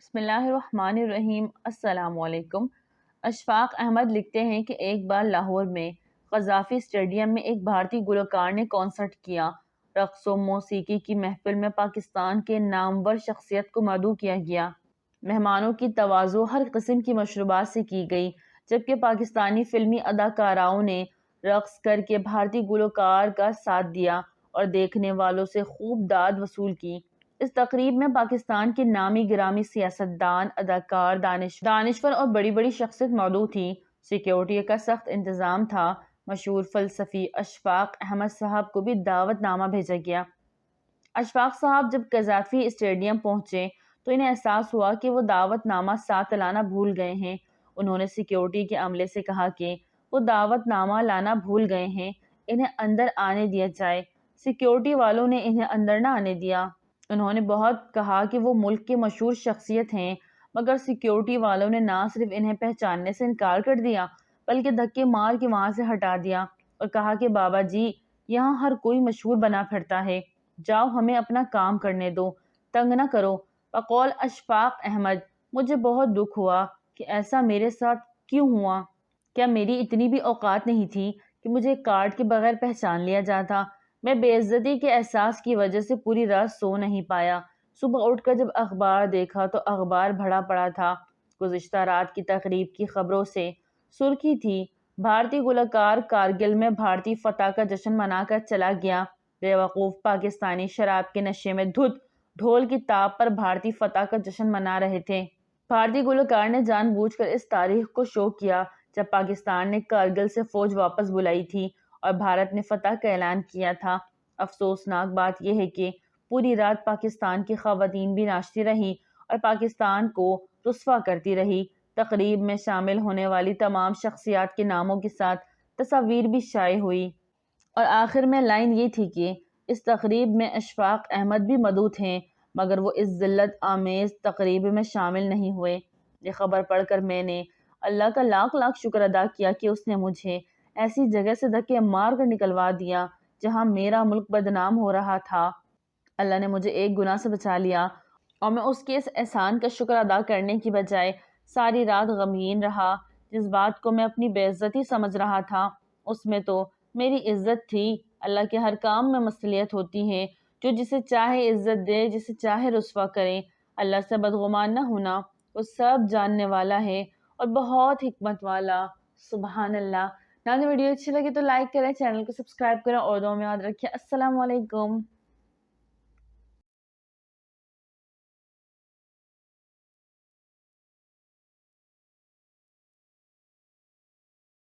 بسم اللہ الرحمن الرحیم۔ السلام علیکم۔ اشفاق احمد لکھتے ہیں کہ ایک بار لاہور میں قذافی اسٹیڈیم میں ایک بھارتی گلوکار نے کانسرٹ کیا۔ رقص و موسیقی کی محفل میں پاکستان کے نامور شخصیت کو مدعو کیا گیا۔ مہمانوں کی تواضع ہر قسم کی مشروبات سے کی گئی، جبکہ پاکستانی فلمی اداکاراؤں نے رقص کر کے بھارتی گلوکار کا ساتھ دیا اور دیکھنے والوں سے خوب داد وصول کی۔ اس تقریب میں پاکستان کے نامی گرامی سیاستدان، اداکار، دانشور اور بڑی بڑی شخصیت موجود تھی۔ سیکیورٹی کا سخت انتظام تھا۔ مشہور فلسفی اشفاق احمد صاحب کو بھی دعوت نامہ بھیجا گیا۔ اشفاق صاحب جب قذافی اسٹیڈیم پہنچے تو انہیں احساس ہوا کہ وہ دعوت نامہ ساتھ لانا بھول گئے ہیں۔ انہوں نے سیکیورٹی کے عملے سے کہا کہ وہ دعوت نامہ لانا بھول گئے ہیں، انہیں اندر آنے دیا جائے۔ سیکیورٹی والوں نے انہیں اندر نہ آنے دیا۔ انہوں نے بہت کہا کہ وہ ملک کے مشہور شخصیت ہیں، مگر سیکیورٹی والوں نے نہ صرف انہیں پہچاننے سے انکار کر دیا بلکہ دھکے مار کے وہاں سے ہٹا دیا اور کہا کہ بابا جی، یہاں ہر کوئی مشہور بنا پھرتا ہے، جاؤ ہمیں اپنا کام کرنے دو، تنگ نہ کرو۔ بقول اشفاق احمد، مجھے بہت دکھ ہوا کہ ایسا میرے ساتھ کیوں ہوا۔ کیا میری اتنی بھی اوقات نہیں تھی کہ مجھے کارڈ کے بغیر پہچان لیا جاتا؟ میں بے عزتی کے احساس کی وجہ سے پوری رات سو نہیں پایا۔ صبح اٹھ کر جب اخبار دیکھا تو اخبار بھرا پڑا تھا گزشتہ رات کی تقریب کی خبروں سے۔ سرخی تھی، بھارتی گلوکار کارگل میں بھارتی فتح کا جشن منا کر چلا گیا۔ بے وقوف پاکستانی شراب کے نشے میں دھت ڈھول کی تاب پر بھارتی فتح کا جشن منا رہے تھے۔ بھارتی گلوکار نے جان بوجھ کر اس تاریخ کو شو کیا جب پاکستان نے کارگل سے فوج واپس بلائی تھی اور بھارت نے فتح کا اعلان کیا تھا۔ افسوسناک بات یہ ہے کہ پوری رات پاکستان کی خواتین بھی ناچتی رہی اور پاکستان کو رسوا کرتی رہی۔ تقریب میں شامل ہونے والی تمام شخصیات کے ناموں کے ساتھ تصاویر بھی شائع ہوئی اور آخر میں لائن یہ تھی کہ اس تقریب میں اشفاق احمد بھی مدعو تھے، مگر وہ اس ذلت آمیز تقریب میں شامل نہیں ہوئے۔ یہ خبر پڑھ کر میں نے اللہ کا لاکھ لاکھ شکر ادا کیا کہ اس نے مجھے ایسی جگہ سے دھکے مار کر نکلوا دیا جہاں میرا ملک بدنام ہو رہا تھا۔ اللہ نے مجھے ایک گناہ سے بچا لیا اور میں اس کے اس احسان کا شکر ادا کرنے کی بجائے ساری رات غمگین رہا۔ جس بات کو میں اپنی بے عزتی سمجھ رہا تھا، اس میں تو میری عزت تھی۔ اللہ کے ہر کام میں مصلحت ہوتی ہے، جو جسے چاہے عزت دے، جسے چاہے رسوا کرے۔ اللہ سے بدگمان نہ ہونا، وہ سب جاننے والا ہے اور بہت حکمت والا۔ سبحان اللہ۔ ناظرین، ویڈیو اچھی لگی تو لائک کریں، چینل کو سبسکرائب کریں اور دعا میں یاد رکھیں۔ السلام علیکم۔